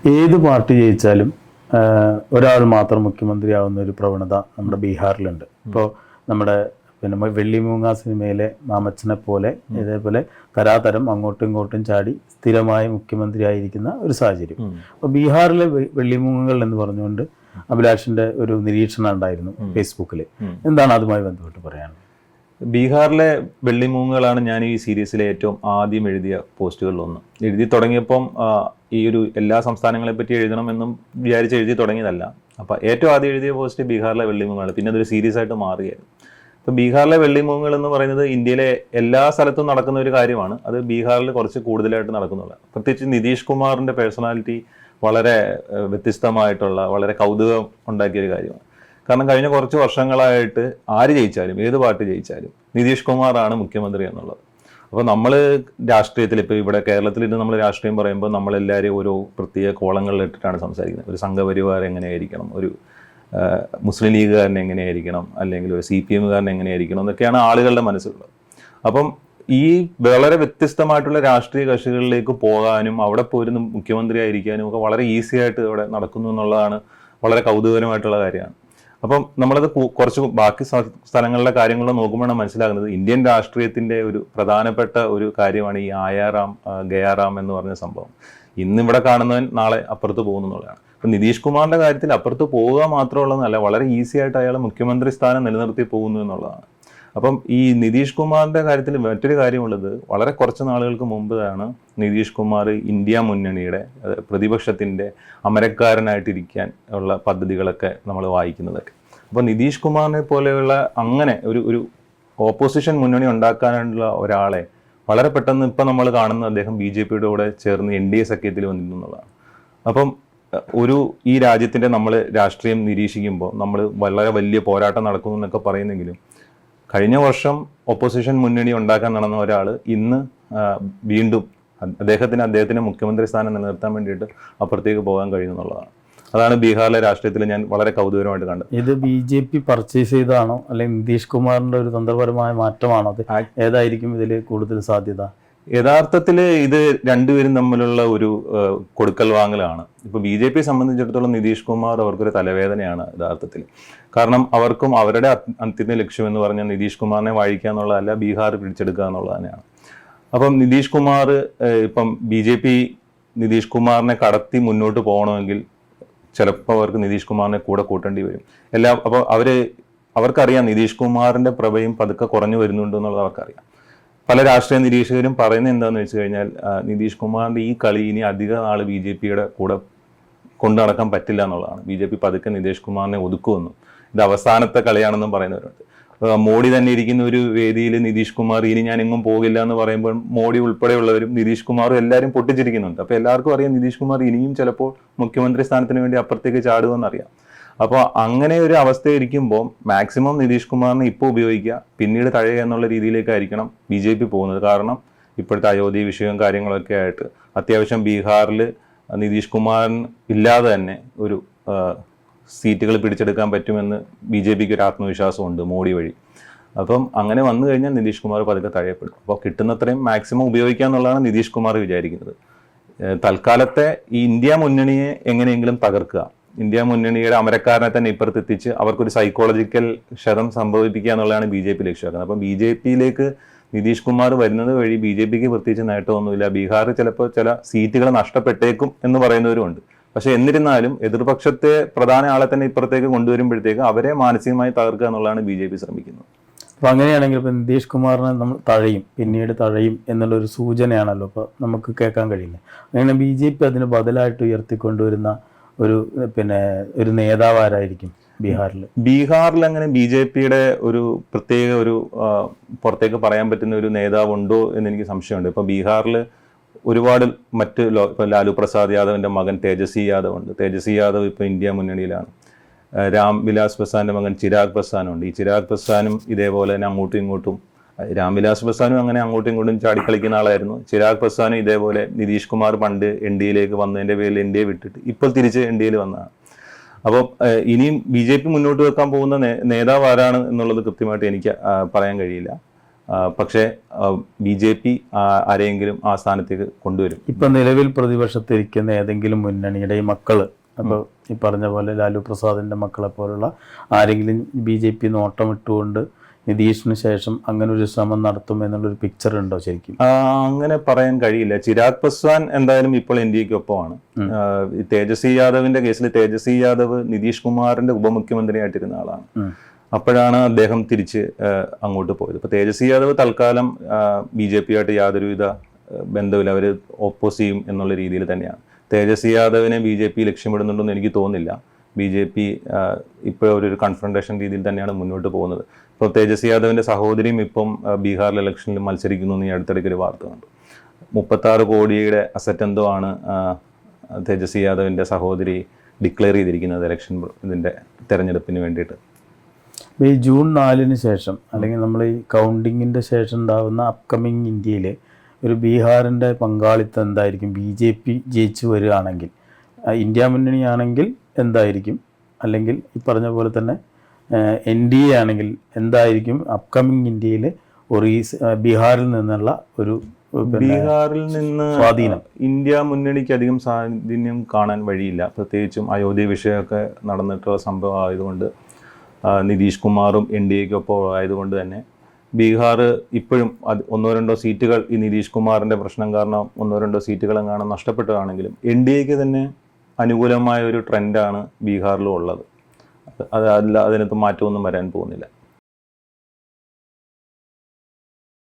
ഏത് പാർട്ടി ജയിച്ചാലും ഒരാൾ മാത്രം മുഖ്യമന്ത്രിയാവുന്ന ഒരു പ്രവണത നമ്മുടെ ബീഹാറിലുണ്ട്. ഇപ്പോൾ നമ്മുടെ വെള്ളിമൂങ്ങ സിനിമയിലെ മാമച്ചനെ പോലെ ഇതേപോലെ തരാതരം അങ്ങോട്ടും ഇങ്ങോട്ടും ചാടി സ്ഥിരമായി മുഖ്യമന്ത്രിയായിരിക്കുന്ന ഒരു സാഹചര്യം. അപ്പോൾ ബീഹാറിലെ വെള്ളിമൂങ്ങകൾ എന്ന് പറഞ്ഞുകൊണ്ട് അഭിലാഷിന്റെ ഒരു നിരീക്ഷണം ഉണ്ടായിരുന്നു ഫേസ്ബുക്കിൽ. എന്താണ് അതുമായി ബന്ധപ്പെട്ട് പറയാനുള്ളത്? ബീഹാറിലെ വെള്ളിമൂങ്ങകളാണ് ഞാൻ ഈ സീരീസിലെ ഏറ്റവും ആദ്യം എഴുതിയ പോസ്റ്റുകളിലൊന്ന്. എഴുതി തുടങ്ങിയപ്പം ഈ ഒരു എല്ലാ സംസ്ഥാനങ്ങളെ പറ്റി എഴുതണമെന്നും വിചാരിച്ച് എഴുതി തുടങ്ങിയതല്ല. അപ്പോൾ ഏറ്റവും ആദ്യം എഴുതിയ പോസ്റ്റ് ബീഹാറിലെ വെള്ളിമൂങ്ങകൾ, പിന്നെ അതൊരു സീരീസ് ആയിട്ട് മാറുകയായിരുന്നു. ഇപ്പോൾ ബീഹാറിലെ വെള്ളിമൂങ്ങകൾ എന്ന് പറയുന്നത് ഇന്ത്യയിലെ എല്ലാ സ്ഥലത്തും നടക്കുന്ന ഒരു കാര്യമാണ്. അത് ബീഹാറിൽ കുറച്ച് കൂടുതലായിട്ട് നടക്കുന്നുള്ളത്. പ്രത്യേകിച്ച് നിതീഷ് കുമാറിൻ്റെ പേഴ്സണാലിറ്റി വളരെ വ്യത്യസ്തമായിട്ടുള്ള, വളരെ കൗതുകം ഉണ്ടാക്കിയൊരു കാര്യമാണ്. കാരണം കഴിഞ്ഞ കുറച്ച് വർഷങ്ങളായിട്ട് ആര് ജയിച്ചാലും, ഏത് പാർട്ടി ജയിച്ചാലും നിതീഷ് കുമാറാണ് മുഖ്യമന്ത്രി എന്നുള്ളത്. അപ്പോൾ നമ്മൾ രാഷ്ട്രീയത്തിൽ, ഇപ്പോൾ ഇവിടെ കേരളത്തിൽ ഇത് നമ്മൾ രാഷ്ട്രീയം പറയുമ്പോൾ നമ്മളെല്ലാവരും ഓരോ പ്രത്യേക കോളങ്ങളിൽ ഇട്ടിട്ടാണ് സംസാരിക്കുന്നത്. ഒരു സംഘപരിവാർ എങ്ങനെയായിരിക്കണം, ഒരു മുസ്ലിം ലീഗുകാരൻ എങ്ങനെയായിരിക്കണം, അല്ലെങ്കിൽ ഒരു CPM-കാരൻ എങ്ങനെയായിരിക്കണം എന്നൊക്കെയാണ് ആളുകളുടെ മനസ്സിലുള്ളത്. അപ്പം ഈ വളരെ വ്യത്യസ്തമായിട്ടുള്ള രാഷ്ട്രീയ കക്ഷികളിലേക്ക് പോകാനും അവിടെ പോയിരുന്ന് മുഖ്യമന്ത്രി ആയിരിക്കാനും ഒക്കെ വളരെ ഈസി ആയിട്ട് ഇവിടെ നടക്കുന്നു എന്നുള്ളതാണ് വളരെ കൗതുകരമായിട്ടുള്ള കാര്യമാണ്. അപ്പം നമ്മളത് കുറച്ച് ബാക്കി സ്ഥലങ്ങളിലെ കാര്യങ്ങൾ നോക്കുമ്പോഴാണ് മനസ്സിലാകുന്നത് ഇന്ത്യൻ രാഷ്ട്രീയത്തിൻ്റെ ഒരു പ്രധാനപ്പെട്ട ഒരു കാര്യമാണ് ഈ ആയാറാം ഗയാറാം എന്ന് പറഞ്ഞ സംഭവം. ഇന്നിവിടെ കാണുന്നവൻ നാളെ അപ്പുറത്ത് പോകുന്നു എന്നുള്ളതാണ്. അപ്പം നിതീഷ് കുമാറിൻ്റെ കാര്യത്തിൽ അപ്പുറത്ത് പോവുക മാത്രമുള്ളതെന്നല്ല, വളരെ ഈസി ആയിട്ട് അയാൾ മുഖ്യമന്ത്രി സ്ഥാനം നിലനിർത്തി പോകുന്നു എന്നുള്ളതാണ്. അപ്പം ഈ നിതീഷ് കുമാറിൻ്റെ കാര്യത്തിൽ മറ്റൊരു കാര്യമുള്ളത്, വളരെ കുറച്ച് നാളുകൾക്ക് മുമ്പാണ് നിതീഷ് കുമാർ ഇന്ത്യ മുന്നണിയുടെ പ്രതിപക്ഷത്തിൻ്റെ അമരക്കാരനായിട്ടിരിക്കാൻ ഉള്ള പദ്ധതികളൊക്കെ നമ്മൾ വായിക്കുന്നതൊക്കെ. അപ്പോൾ നിതീഷ് കുമാറിനെ പോലെയുള്ള അങ്ങനെ ഒരു ഓപ്പോസിഷൻ മുന്നണി ഉണ്ടാക്കാനുള്ള ഒരാളെ വളരെ പെട്ടെന്ന് ഇപ്പം നമ്മൾ കാണുന്ന അദ്ദേഹം BJP-യുടെ കൂടെ ചേർന്ന് NDA സഖ്യത്തിൽ വന്നിരുന്നുള്ളതാണ്. അപ്പം ഈ രാജ്യത്തിൻ്റെ നമ്മൾ രാഷ്ട്രീയം നിരീക്ഷിക്കുമ്പോൾ നമ്മൾ വളരെ വലിയ പോരാട്ടം നടക്കുന്നു എന്നൊക്കെ പറയുന്നെങ്കിലും കഴിഞ്ഞ വർഷം ഒപ്പോസിഷൻ മുന്നണി ഉണ്ടാക്കാൻ നടന്ന ഒരാൾ ഇന്ന് വീണ്ടും അദ്ദേഹത്തിന് മുഖ്യമന്ത്രി സ്ഥാനം നിലനിർത്താൻ വേണ്ടിയിട്ട് അപ്പുറത്തേക്ക് പോകാൻ കഴിയുന്നുള്ളതാണ്. അതാണ് ബീഹാറിലെ രാഷ്ട്രീയത്തിൽ ഞാൻ വളരെ കൗതുകരമായിട്ട് കണ്ടത്. ഇത് BJP പർച്ചേസ് ചെയ്തതാണോ, അല്ലെങ്കിൽ നിതീഷ് കുമാറിന്റെ ഒരു തന്ത്രപരമായ മാറ്റമാണോ? അത് ഏതായിരിക്കും ഇതിൽ കൂടുതൽ സാധ്യത? യഥാർത്ഥത്തിൽ ഇത് രണ്ടുപേരും തമ്മിലുള്ള ഒരു കൊടുക്കൽ വാങ്ങലാണ്. ഇപ്പോൾ BJP സംബന്ധിച്ചിടത്തോളം നിതീഷ് കുമാർ അവർക്കൊരു തലവേദനയാണ് യഥാർത്ഥത്തിൽ. കാരണം അവർക്കും അവരുടെ അന്തിമ ലക്ഷ്യം എന്ന് പറഞ്ഞാൽ നിതീഷ് കുമാറിനെ വാഴിക്കുക എന്നുള്ളതല്ല, ബീഹാർ പിടിച്ചെടുക്കുക എന്നുള്ളത് തന്നെയാണ്. അപ്പം നിതീഷ് കുമാർ ഇപ്പം BJP നിതീഷ് കുമാറിനെ കടത്തി മുന്നോട്ട് പോകണമെങ്കിൽ ചിലപ്പോൾ അവർക്ക് നിതീഷ് കുമാറിനെ കൂടെ കൂട്ടേണ്ടി വരും. അപ്പോൾ അവർക്കറിയാം നിതീഷ് കുമാറിന്റെ പ്രഭയും പതുക്കെ കുറഞ്ഞു വരുന്നുണ്ട് എന്നുള്ളത് അവർക്കറിയാം. പല രാഷ്ട്രീയ നിരീക്ഷകരും പറയുന്നത് എന്താണെന്ന് വെച്ച് കഴിഞ്ഞാൽ നിതീഷ് കുമാറിന്റെ ഈ കളി ഇനി അധിക നാൾ BJP-യുടെ കൂടെ കൊണ്ടു നടക്കാൻ പറ്റില്ല എന്നുള്ളതാണ്. BJP പതുക്കെ നിതീഷ് കുമാറിനെ ഒതുക്കുമെന്നും ഇത് അവസാനത്തെ കളിയാണെന്നും പറയുന്നവരുണ്ട്. മോഡി തന്നെ ഇരിക്കുന്ന ഒരു വേദിയിൽ നിതീഷ് കുമാർ ഇനി ഞാൻ എങ്ങും പോകില്ല എന്ന് പറയുമ്പോൾ മോഡി ഉൾപ്പെടെയുള്ളവരും നിതീഷ് കുമാറും എല്ലാവരും പൊട്ടിച്ചിരിക്കുന്നുണ്ട്. അപ്പോൾ എല്ലാവർക്കും അറിയാം നിതീഷ് കുമാർ ഇനിയും ചിലപ്പോൾ മുഖ്യമന്ത്രി സ്ഥാനത്തിന് വേണ്ടി അപ്പുറത്തേക്ക് ചാടുമെന്നറിയാം. അപ്പോൾ അങ്ങനെ ഒരു അവസ്ഥയിരിക്കുമ്പോൾ മാക്സിമം നിതീഷ് കുമാറിനെ ഇപ്പോൾ ഉപയോഗിക്കുക, പിന്നീട് തഴയുക എന്നുള്ള രീതിയിലേക്കായിരിക്കണം BJP പോകുന്നത്. കാരണം ഇപ്പോഴത്തെ അയോധ്യ വിഷയവും കാര്യങ്ങളൊക്കെ ആയിട്ട് അത്യാവശ്യം ബീഹാറിൽ നിതീഷ് കുമാറിന് ഇല്ലാതെ തന്നെ ഒരു സീറ്റുകൾ പിടിച്ചെടുക്കാൻ പറ്റുമെന്ന് BJP-ക്ക് ഒരു ആത്മവിശ്വാസമുണ്ട് മോഡി വഴി. അപ്പം അങ്ങനെ വന്നു കഴിഞ്ഞാൽ നിതീഷ് കുമാർ പതുക്കെ തഴയപ്പെടും. അപ്പോൾ കിട്ടുന്നത്രയും മാക്സിമം ഉപയോഗിക്കുക എന്നുള്ളതാണ് നിതീഷ് കുമാർ വിചാരിക്കുന്നത്. തൽക്കാലത്തെ ഈ ഇന്ത്യ മുന്നണിയെ എങ്ങനെയെങ്കിലും തകർക്കുക, ഇന്ത്യ മുന്നണിയുടെ അമരക്കാരനെ തന്നെ ഇപ്പുറത്തെത്തിച്ച് അവർക്കൊരു സൈക്കോളജിക്കൽ ക്ഷതം സംഭവിപ്പിക്കുക എന്നുള്ളതാണ് BJP ലക്ഷ്യമാക്കുന്നത്. അപ്പം BJP-യിലേക്ക് നിതീഷ് കുമാർ വരുന്നത് വഴി BJP-ക്ക് പ്രത്യേകിച്ച് നേട്ടമൊന്നുമില്ല. ബീഹാറിൽ ചിലപ്പോൾ ചില സീറ്റുകൾ നഷ്ടപ്പെട്ടേക്കും എന്ന് പറയുന്നവരുമുണ്ട്. പക്ഷെ എന്നിരുന്നാലും എതിർപക്ഷത്തെ പ്രധാന ആളെ തന്നെ ഇപ്പുറത്തേക്ക് കൊണ്ടുവരുമ്പോഴത്തേക്ക് അവരെ മാനസികമായി തകർക്കുക എന്നുള്ളതാണ് BJP ശ്രമിക്കുന്നത്. അപ്പോൾ അങ്ങനെയാണെങ്കിൽ ഇപ്പോൾ നിതീഷ് കുമാറിനെ നമ്മൾ പിന്നീട് തഴയും എന്നുള്ളൊരു സൂചനയാണല്ലോ ഇപ്പോൾ നമുക്ക് കേൾക്കാൻ കഴിയുന്നത്. അങ്ങനെ BJP അതിന് ബദലായിട്ട് ഉയർത്തിക്കൊണ്ടുവരുന്ന ഒരു നേതാവാരായിരിക്കും ബീഹാറിൽ? അങ്ങനെ BJP-യുടെ ഒരു പ്രത്യേക ഒരു പുറത്തേക്ക് പറയാൻ പറ്റുന്ന ഒരു നേതാവുണ്ടോ എന്ന് എനിക്ക് സംശയമുണ്ട്. ഇപ്പോൾ ബീഹാറിൽ ഒരുപാട് മറ്റ് ഇപ്പോൾ ലാലു പ്രസാദ് യാദവിൻ്റെ മകൻ തേജസ്വി യാദവ് ഉണ്ട്. തേജസ്വി യാദവ് ഇപ്പോൾ ഇന്ത്യ മുന്നണിയിലാണ്. രാം വിലാസ് പാസ്വാന്റെ മകൻ ചിരാഗ് പാസ്വാനുണ്ട്. ഈ ചിരാഗ് പാസ്വാനും ഇതേപോലെ തന്നെ അങ്ങോട്ടും ഇങ്ങോട്ടും, രാം വിലാസ് പാസ്വാനും അങ്ങനെ അങ്ങോട്ടും ഇങ്ങോട്ടും ചാടിക്കളിക്കുന്ന ആളായിരുന്നു. ചിരാഗ് പാസ്വാനും ഇതേപോലെ നിതീഷ് കുമാർ പണ്ട് NDA-യിലേക്ക് വന്നതിൻ്റെ പേരിൽ NDA വിട്ടിട്ട് ഇപ്പോൾ തിരിച്ച് NDA-യിൽ വന്നതാണ്. അപ്പോൾ ഇനിയും BJP മുന്നോട്ട് വെക്കാൻ പോകുന്ന നേതാവ് ആരാണ് എന്നുള്ളത് കൃത്യമായിട്ട് എനിക്ക് പറയാൻ കഴിയില്ല. പക്ഷേ BJP ആരെയെങ്കിലും ആ സ്ഥാനത്തേക്ക് കൊണ്ടുവരും. ഇപ്പൊ നിലവിൽ പ്രതിപക്ഷത്തിരിക്കുന്ന ഏതെങ്കിലും മുന്നണിയുടെ ഈ മക്കള്, അപ്പോൾ ഈ പറഞ്ഞ പോലെ ലാലു പ്രസാദിന്റെ മക്കളെ പോലുള്ള ആരെങ്കിലും BJP നോട്ടം ഇട്ടുകൊണ്ട് നിതീഷിന് ശേഷം അങ്ങനെ ഒരു ശ്രമം നടത്തും എന്നുള്ളൊരു പിക്ചർ ഉണ്ടോ ശരിക്കും? അങ്ങനെ പറയാൻ കഴിയില്ല. ചിരാഗ് പസ്വാൻ എന്തായാലും ഇപ്പോൾ NDAക്ക് ഒപ്പമാണ്. തേജസ്വി യാദവിന്റെ കേസിൽ തേജസ്വി യാദവ് നിതീഷ് കുമാറിന്റെ ഉപമുഖ്യമന്ത്രിയായിട്ടിരുന്ന ആളാണ്. അപ്പോഴാണ് അദ്ദേഹം തിരിച്ച് അങ്ങോട്ട് പോയത്. ഇപ്പോൾ തേജസ്വി യാദവ് തൽക്കാലം BJP ആയിട്ട് യാതൊരുവിധ ബന്ധമില്ല, അവർ ഓപ്പോസ് ചെയ്യും എന്നുള്ള രീതിയിൽ തന്നെയാണ്. തേജസ്വി യാദവിനെ BJP ലക്ഷ്യമിടുന്നുണ്ടെന്ന് എനിക്ക് തോന്നുന്നില്ല. BJP ഇപ്പോൾ ഒരു കൺഫ്രണ്ടേഷൻ രീതിയിൽ തന്നെയാണ് മുന്നോട്ട് പോകുന്നത്. ഇപ്പോൾ തേജസ്വി യാദവിൻ്റെ സഹോദരിയും ഇപ്പം ബീഹാറിൽ ഇലക്ഷനിൽ മത്സരിക്കുന്നു എന്ന് ഈ അടുത്തിടയ്ക്ക് ഒരു വാർത്ത കണ്ടു. 36 കോടിയുടെ അസറ്റ് എന്തോ ആണ് തേജസ്വി യാദവിൻ്റെ സഹോദരി ഡിക്ലെയർ ചെയ്തിരിക്കുന്നത് ഇതിൻ്റെ തെരഞ്ഞെടുപ്പിന് വേണ്ടിയിട്ട്. ഈ ജൂൺ 4 ശേഷം അല്ലെങ്കിൽ നമ്മൾ ഈ കൗണ്ടിങ്ങിൻ്റെ ശേഷം ഉണ്ടാകുന്ന അപ്കമിങ് ഇന്ത്യയിൽ ഒരു ബീഹാറിൻ്റെ പങ്കാളിത്തം എന്തായിരിക്കും? BJP ജയിച്ചു വരികയാണെങ്കിൽ, ഇന്ത്യ മുന്നണിയാണെങ്കിൽ എന്തായിരിക്കും? അല്ലെങ്കിൽ ഈ പറഞ്ഞ പോലെ തന്നെ NDA ആണെങ്കിൽ എന്തായിരിക്കും അപ്കമിങ് ഇന്ത്യയിൽ ബീഹാറിൽ നിന്നുള്ള ഒരു ബീഹാറിൽ നിന്ന് സ്വാധീനം? ഇന്ത്യ മുന്നണിക്ക് അധികം സ്വാധീനം കാണാൻ വഴിയില്ല. പ്രത്യേകിച്ചും അയോധ്യ വിഷയമൊക്കെ നടന്നിട്ടുള്ള സംഭവം ആയതുകൊണ്ട്, നിതീഷ് കുമാറും NDAക്കൊപ്പം ആയതുകൊണ്ട് തന്നെ ബീഹാർ ഇപ്പോഴും 1-2 സീറ്റുകൾ ഈ നിതീഷ് കുമാറിൻ്റെ പ്രശ്നം കാരണം 1-2 സീറ്റുകളെങ്ങാനും നഷ്ടപ്പെട്ടതാണെങ്കിലും NDAക്ക് തന്നെ അനുകൂലമായ ഒരു ട്രെൻഡാണ് ബീഹാറിലും ഉള്ളത്. അതിനകത്ത് മാറ്റമൊന്നും വരാൻ പോകുന്നില്ല.